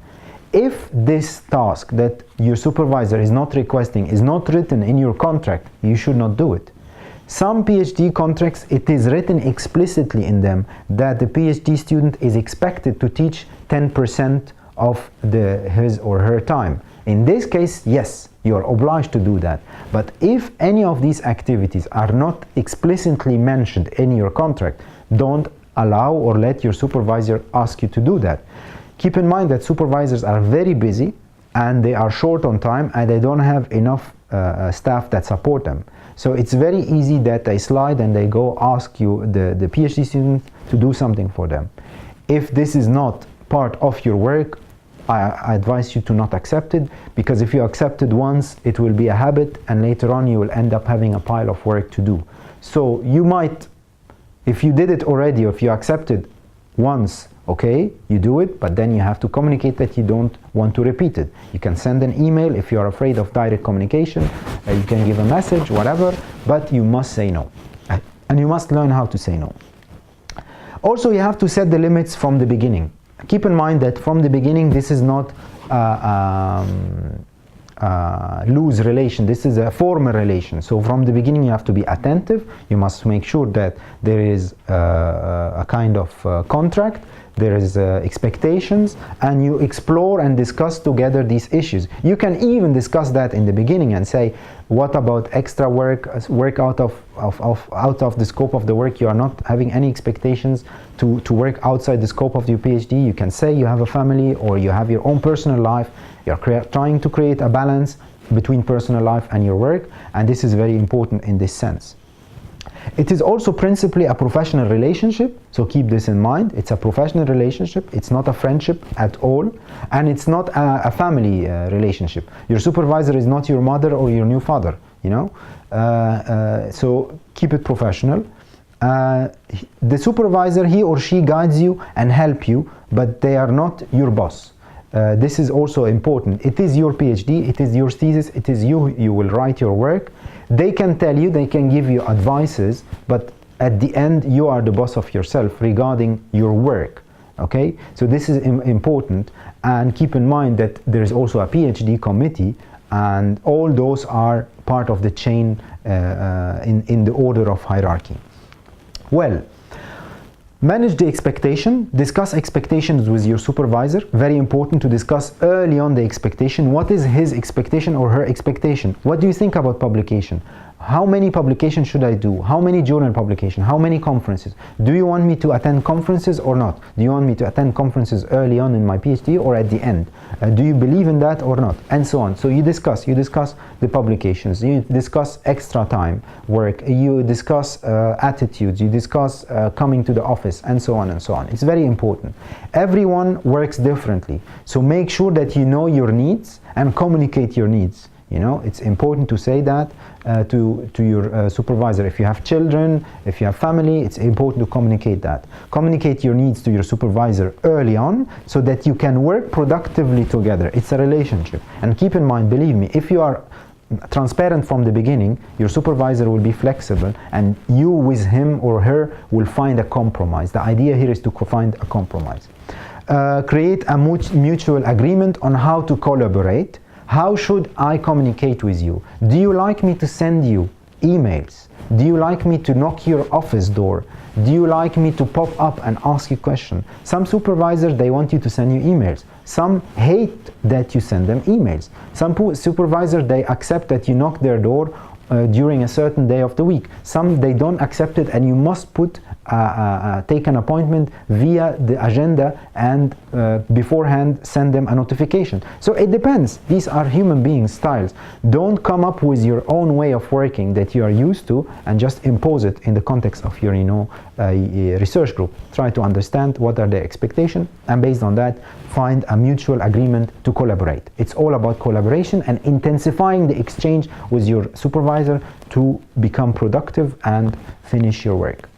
If this task that your supervisor is not requesting is not written in your contract, you should not do it. Some PhD contracts, it is written explicitly in them that the PhD student is expected to teach 10% of his or her time. In this case, yes, you are obliged to do that. But if any of these activities are not explicitly mentioned in your contract, don't allow or let your supervisor ask you to do that. Keep in mind that supervisors are very busy and they are short on time and they don't have enough staff that support them. So it's very easy that they slide and they go ask you, the PhD student, to do something for them. If this is not part of your work, I advise you to not accept it, because if you accept it once, it will be a habit and later on you will end up having a pile of work to do. So you might, if you did it already, or if you accepted once, okay, you do it, but then you have to communicate that you don't want to repeat it. You can send an email if you are afraid of direct communication, you can give a message, whatever, but you must say no. And you must learn how to say no. Also, you have to set the limits from the beginning. Keep in mind that from the beginning, this is not loose relation, this is a formal relation. So from the beginning you have to be attentive, you must make sure that there is a kind of contract, there is expectations, and you explore and discuss together these issues. You can even discuss that in the beginning and say, what about extra work out of the scope of the work? You are not having any expectations to work outside the scope of your PhD. You can say you have a family or you have your own personal life. You're trying to create a balance between personal life and your work, and this is very important in this sense. It is also principally a professional relationship, so keep this in mind. It's a professional relationship, it's not a friendship at all, and it's not a family relationship. Your supervisor is not your mother or your new father, you know. So keep it professional. The supervisor, he or she guides you and help you, but they are not your boss. This is also important. It is your PhD, it is your thesis, it is you will write your work. They can tell you, they can give you advices, but at the end you are the boss of yourself regarding your work. Okay, so this is important, and keep in mind that there is also a PhD committee, and all those are part of the chain in the order of hierarchy. Well, manage the expectation, discuss expectations with your supervisor. Very important to discuss early on the expectation. What is his expectation or her expectation? What do you think about publication? How many publications should I do? How many journal publications? How many conferences? Do you want me to attend conferences or not? Do you want me to attend conferences early on in my PhD or at the end? Do you believe in that or not? And so on. So you discuss the publications, you discuss extra time work, you discuss attitudes, you discuss coming to the office, and so on and so on. It's very important. Everyone works differently. So make sure that you know your needs and communicate your needs. You know, it's important to say that to your supervisor. If you have children, if you have family, it's important to communicate that. Communicate your needs to your supervisor early on so that you can work productively together. It's a relationship. And keep in mind, believe me, if you are transparent from the beginning, your supervisor will be flexible and you with him or her will find a compromise. The idea here is to find a compromise. Create a mutual agreement on how to collaborate. How should I communicate with you? Do you like me to send you emails? Do you like me to knock your office door? Do you like me to pop up and ask you questions? Some supervisors, they want you to send you emails. Some hate that you send them emails. Some supervisors, they accept that you knock their door during a certain day of the week. Some, they don't accept it, and you must take an appointment via the agenda and beforehand send them a notification. So it depends. These are human beings' styles. Don't come up with your own way of working that you are used to and just impose it in the context of your research group. Try to understand what are their expectations, and based on that, find a mutual agreement to collaborate. It's all about collaboration and intensifying the exchange with your supervisor to become productive and finish your work.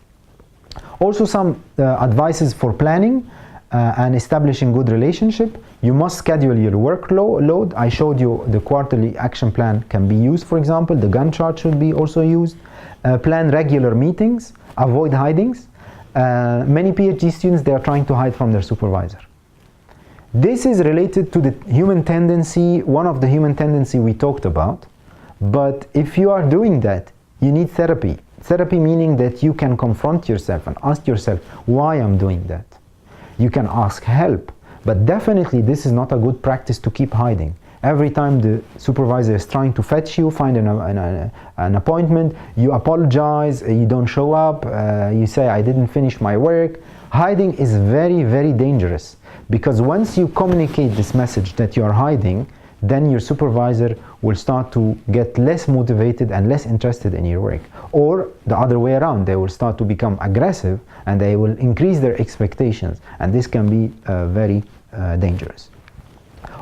Also, some advices for planning and establishing good relationship. You must schedule your workload. I showed you the quarterly action plan can be used, for example. The Gantt chart should be also used. Plan regular meetings. Avoid hidings. Many PhD students, they are trying to hide from their supervisor. This is related to the human tendency, one of the human tendency we talked about. But if you are doing that, you need therapy. Therapy meaning that you can confront yourself and ask yourself why I'm doing that. You can ask help, but definitely this is not a good practice to keep hiding. Every time the supervisor is trying to fetch you, find an appointment, you apologize, you don't show up, you say I didn't finish my work. Hiding is very, very dangerous, because once you communicate this message that you are hiding, then your supervisor will start to get less motivated and less interested in your work. Or the other way around, they will start to become aggressive and they will increase their expectations, and this can be very dangerous.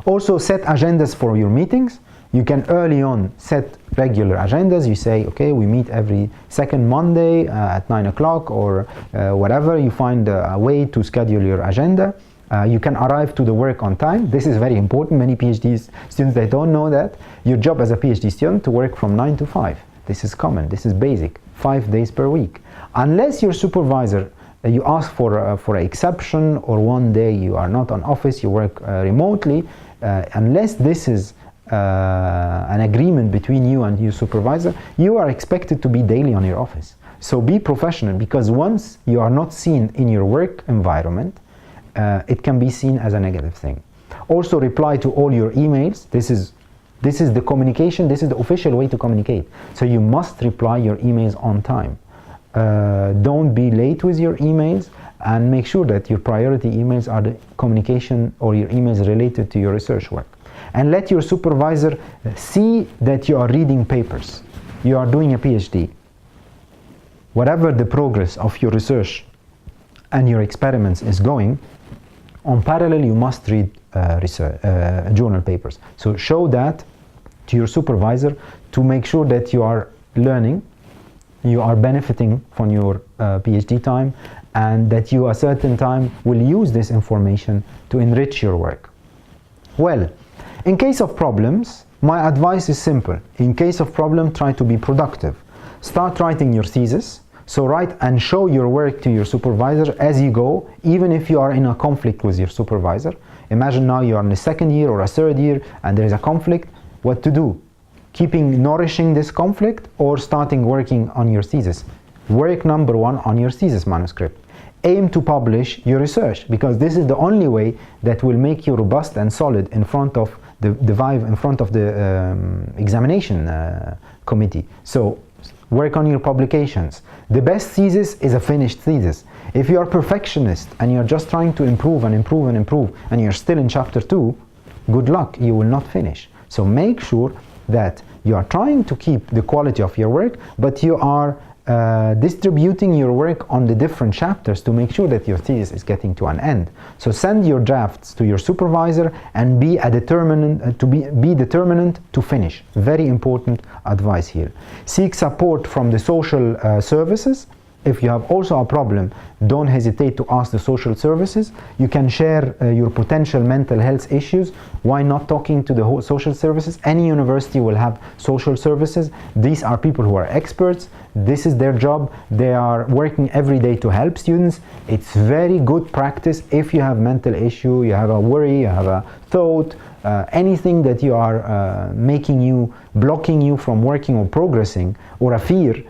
Also, set agendas for your meetings. You can early on set regular agendas. You say, okay, we meet every second Monday at 9 o'clock or whatever. You find a way to schedule your agenda. You can arrive to the work on time. This is very important. Many PhD students, they don't know that. Your job as a PhD student to work from 9 to 5. This is common. This is basic. 5 days per week. Unless your supervisor, you ask for an exception, or one day you are not on office, you work remotely, unless this is an agreement between you and your supervisor, you are expected to be daily on your office. So be professional, because once you are not seen in your work environment, it can be seen as a negative thing. Also, reply to all your emails. This is the communication. This is the official way to communicate. So you must reply your emails on time. Don't be late with your emails, and make sure that your priority emails are the communication or your emails related to your research work. And let your supervisor see that you are reading papers. You are doing a PhD. Whatever the progress of your research and your experiments is going, on parallel you must read journal papers. So show that to your supervisor to make sure that you are learning, you are benefiting from your PhD time, and that you a certain time will use this information to enrich your work. Well, in case of problems, my advice is simple. In case of problem, try to be productive. Start writing your thesis. So write and show your work to your supervisor as you go, even if you are in a conflict with your supervisor. Imagine now you are in the second year or a third year and there is a conflict. What to do? Nourishing this conflict, or starting working on your thesis? Work number one on your thesis manuscript. Aim to publish your research, because this is the only way that will make you robust and solid in front of the vive, in front of the examination committee. So work on your publications. The best thesis is a finished thesis. If you are perfectionist and you're just trying to improve and improve and improve, and you're still in chapter 2, good luck, you will not finish. So make sure that you are trying to keep the quality of your work, but you are distributing your work on the different chapters to make sure that your thesis is getting to an end. So send your drafts to your supervisor and be determinant to finish. Very important advice here. Seek support from the social services. If you have also a problem, don't hesitate to ask the social services. You can share your potential mental health issues. Why not talking to the whole social services? Any university will have social services. These are people who are experts. This is their job. They are working every day to help students. It's very good practice. If you have mental issue, you have a worry, you have a thought, anything that you are blocking you from working or progressing, or a fear,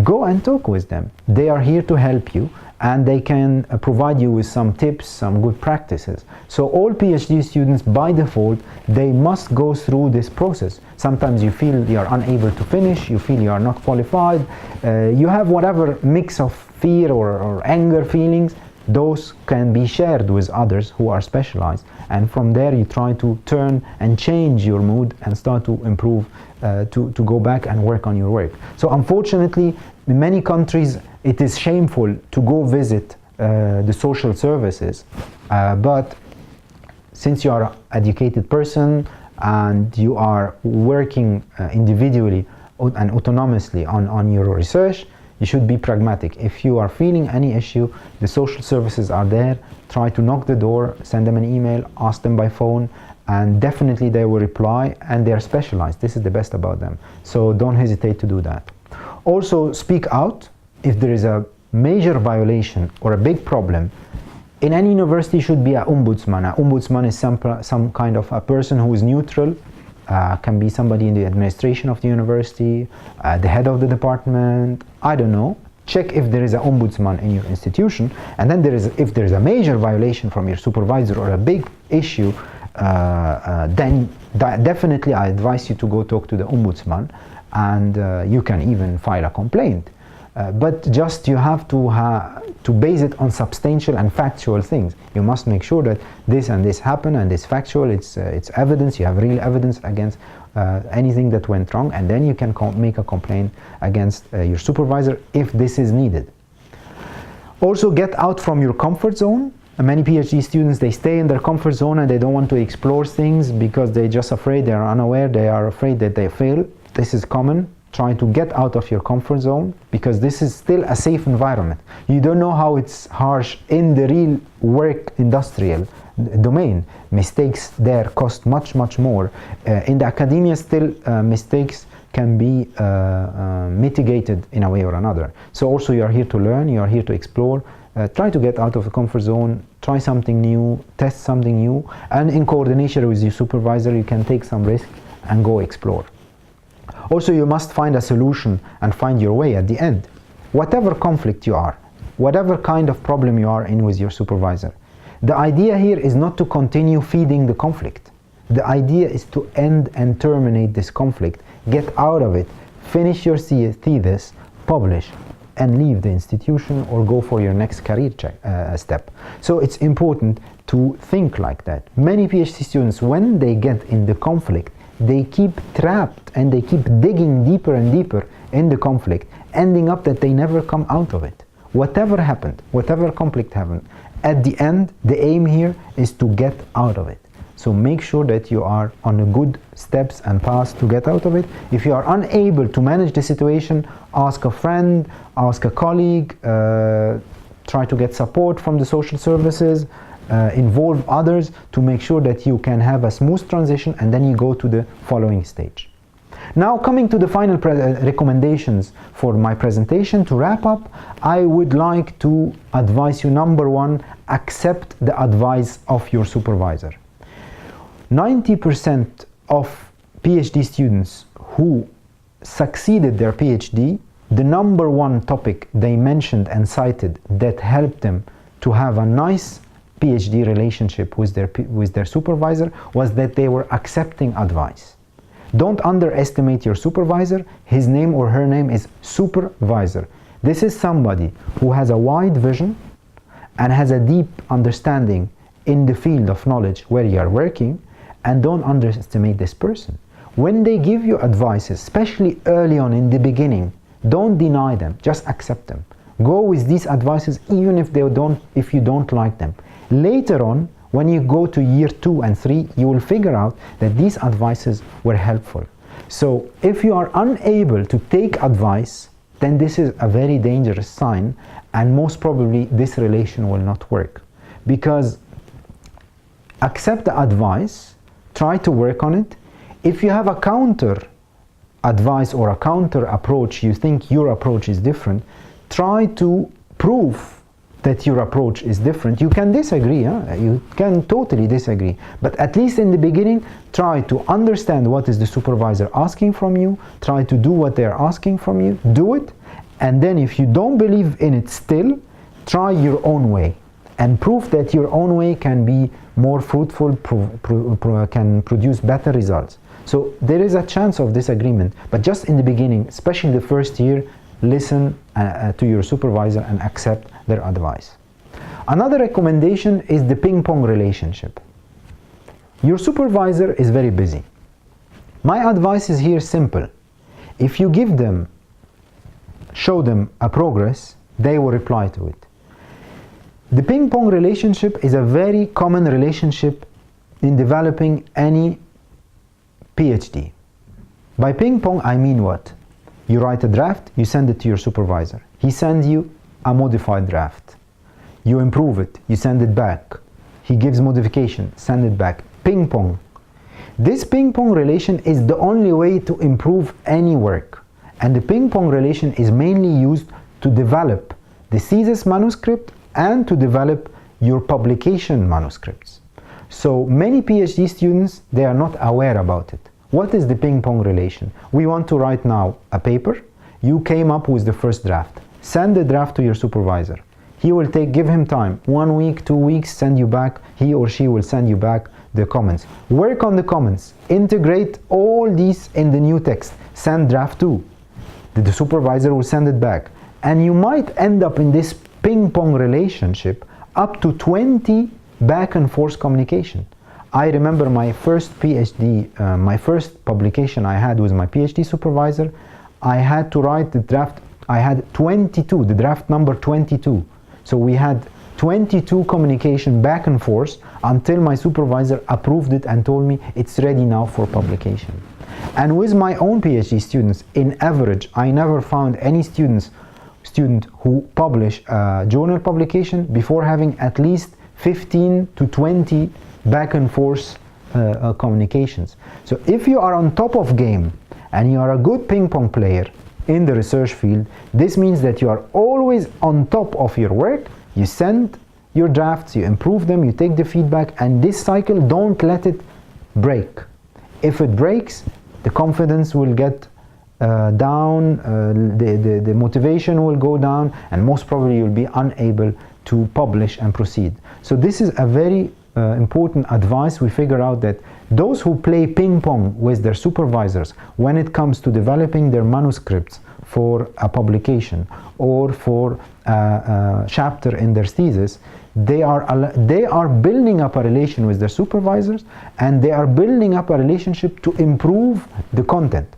go and talk with them. They are here to help you, and they can provide you with some tips, some good practices. So all PhD students, by default, they must go through this process. Sometimes you feel you are unable to finish, you feel you are not qualified, you have whatever mix of fear or anger feelings. Those can be shared with others who are specialized, and from there you try to turn and change your mood and start to improve, to go back and work on your work. So unfortunately, in many countries it is shameful to go visit the social services, but since you are an educated person and you are working individually and autonomously on your research, you should be pragmatic. If you are feeling any issue, the social services are there. Try to knock the door, send them an email, ask them by phone, and definitely they will reply, and they are specialized. This is the best about them. So don't hesitate to do that. Also, speak out if there is a major violation or a big problem. In any university should be an ombudsman. An ombudsman is some kind of a person who is neutral. Can be somebody in the administration of the university, the head of the department, I don't know. Check if there is an ombudsman in your institution, and then if there is a major violation from your supervisor or a big issue, then definitely I advise you to go talk to the ombudsman, and you can even file a complaint. But just you have to base it on substantial and factual things. You must make sure that this and this happened and it's factual, it's evidence, you have real evidence against anything that went wrong, and then you can make a complaint against your supervisor if this is needed. Also, get out from your comfort zone. Many PhD students, they stay in their comfort zone and they don't want to explore things because they're just afraid, they are unaware, they are afraid that they fail. This is common. Try to get out of your comfort zone, because this is still a safe environment. You don't know how it's harsh in the real work industrial domain. Mistakes there cost much more. In the academia still mistakes can be mitigated in a way or another. So also you are here to learn, you are here to explore. Try to get out of the comfort zone, try something new, test something new, and in coordination with your supervisor you can take some risk and go explore. Also, you must find a solution and find your way at the end. Whatever conflict you are, whatever kind of problem you are in with your supervisor, the idea here is not to continue feeding the conflict. The idea is to end and terminate this conflict, get out of it, finish your thesis, publish, and leave the institution or go for your next career step. So it's important to think like that. Many PhD students, when they get in the conflict, they keep trapped and they keep digging deeper and deeper in the conflict, ending up that they never come out of it. Whatever happened, whatever conflict happened, at the end, the aim here is to get out of it. So make sure that you are on a good steps and paths to get out of it. If you are unable to manage the situation, ask a friend, ask a colleague, try to get support from the social services, involve others to make sure that you can have a smooth transition, and then you go to the following stage. Now, coming to the final recommendations for my presentation, to wrap up, I would like to advise you, number one, accept the advice of your supervisor. 90% of PhD students who succeeded their PhD, the number one topic they mentioned and cited that helped them to have a nice PhD relationship with their supervisor was that they were accepting advice. Don't underestimate your supervisor. His name or her name is supervisor. This is somebody who has a wide vision and has a deep understanding in the field of knowledge where you are working, and don't underestimate this person. When they give you advice, especially early on in the beginning, Don't deny them, just accept them. Go with these advices even if you don't like them. Later on, when you go to year 2 and 3, you will figure out that these advices were helpful. So if you are unable to take advice, then this is a very dangerous sign, and most probably this relation will not work. Because accept the advice, try to work on it. If you have a counter advice or a counter approach, you think your approach is different, try to prove that your approach is different. You can disagree, you can totally disagree, but at least in the beginning, try to understand what is the supervisor asking from you, try to do what they're asking from you, do it, and then if you don't believe in it still, try your own way and prove that your own way can be more fruitful, can produce better results. So there is a chance of disagreement, but just in the beginning, especially the first year, listen to your supervisor and accept their advice. Another recommendation is the ping-pong relationship. Your supervisor is very busy. My advice is here simple. If you show them a progress, they will reply to it. The ping-pong relationship is a very common relationship in developing any PhD. By ping-pong, I mean what? You write a draft, you send it to your supervisor. He sends you a modified draft. You improve it, you send it back. He gives modification, send it back. Ping pong. This ping pong relation is the only way to improve any work. And the ping pong relation is mainly used to develop the thesis manuscript and to develop your publication manuscripts. So many PhD students, they are not aware about it. What is the ping-pong relation? We want to write now a paper. You came up with the first draft. Send the draft to your supervisor. He will give him time, 1 week, 2 weeks, send you back. He or she will send you back the comments. Work on the comments. Integrate all these in the new text. Send draft 2. The supervisor will send it back. And you might end up in this ping-pong relationship up to 20 back and forth communication. I remember my first PhD, my first publication I had with my PhD supervisor. I had to write the draft, I had 22, the draft number 22. So we had 22 communication back and forth until my supervisor approved it and told me it's ready now for publication. And with my own PhD students, in average, I never found any student who publish a journal publication before having at least 15 to 20 back and forth communications. So if you are on top of game and you are a good ping pong player in the research field, this means that you are always on top of your work. You send your drafts, you improve them, you take the feedback, and this cycle, don't let it break. If it breaks, the confidence will get down, the motivation will go down, and most probably you'll be unable to publish and proceed. So this is a very important advice. We figure out that those who play ping pong with their supervisors when it comes to developing their manuscripts for a publication or for a chapter in their thesis, they are building up a relation with their supervisors, and they are building up a relationship to improve the content.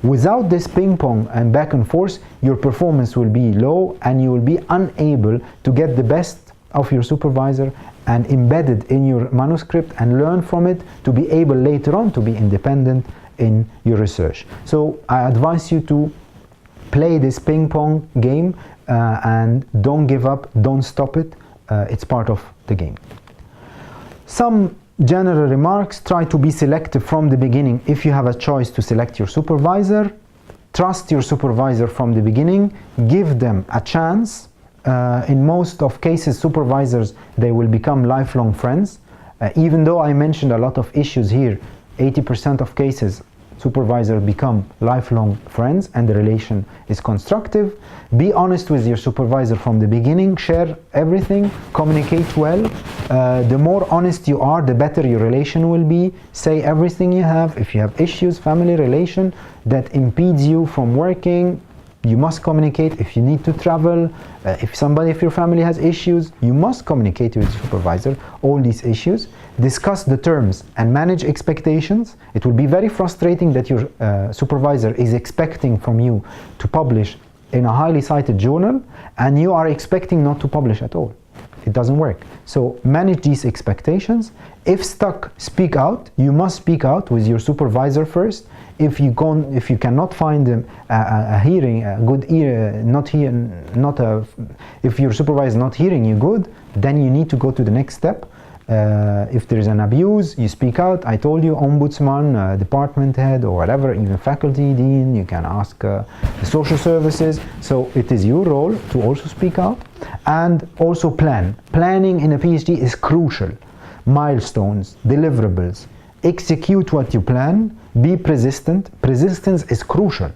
Without this ping pong and back and forth, your performance will be low and you will be unable to get the best of your supervisor and embed it in your manuscript and learn from it to be able later on to be independent in your research. So I advise you to play this ping pong game and don't give up, don't stop it. It's part of the game. Some general remarks: try to be selective from the beginning. If you have a choice to select your supervisor, trust your supervisor from the beginning, give them a chance. In most of cases, supervisors, they will become lifelong friends. Even though I mentioned a lot of issues here, 80% of cases supervisors become lifelong friends and the relation is constructive. Be honest with your supervisor from the beginning, share everything, communicate well. The more honest you are, the better your relation will be. Say everything you have. If you have issues, family relation that impedes you from working, you must communicate. If you need to travel, if your family has issues, you must communicate with your supervisor all these issues. Discuss the terms and manage expectations. It will be very frustrating that your supervisor is expecting from you to publish in a highly cited journal and you are expecting not to publish at all. It doesn't work. So manage these expectations. If stuck, speak out. You must speak out with your supervisor first. If you cannot find a hearing, a good ear, if your supervisor is not hearing you good, then you need to go to the next step. If there is an abuse, you speak out. I told you, ombudsman, department head, or whatever, even faculty, dean, you can ask the social services. So it is your role to also speak out and also plan. Planning in a PhD is crucial. Milestones, deliverables, execute what you plan, be persistent. Persistence is crucial.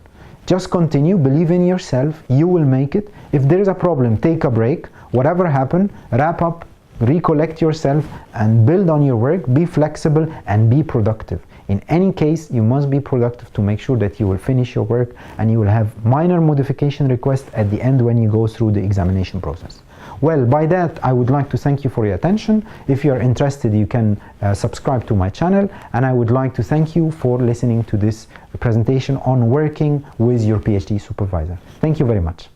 Just continue, believe in yourself, you will make it. If there is a problem, take a break. Whatever happened, wrap up, recollect yourself and build on your work. Be flexible and be productive. In any case, you must be productive to make sure that you will finish your work and you will have minor modification requests at the end when you go through the examination process. Well, by that, I would like to thank you for your attention. If you are interested, you can subscribe to my channel, and I would like to thank you for listening to this presentation on working with your PhD supervisor. Thank you very much.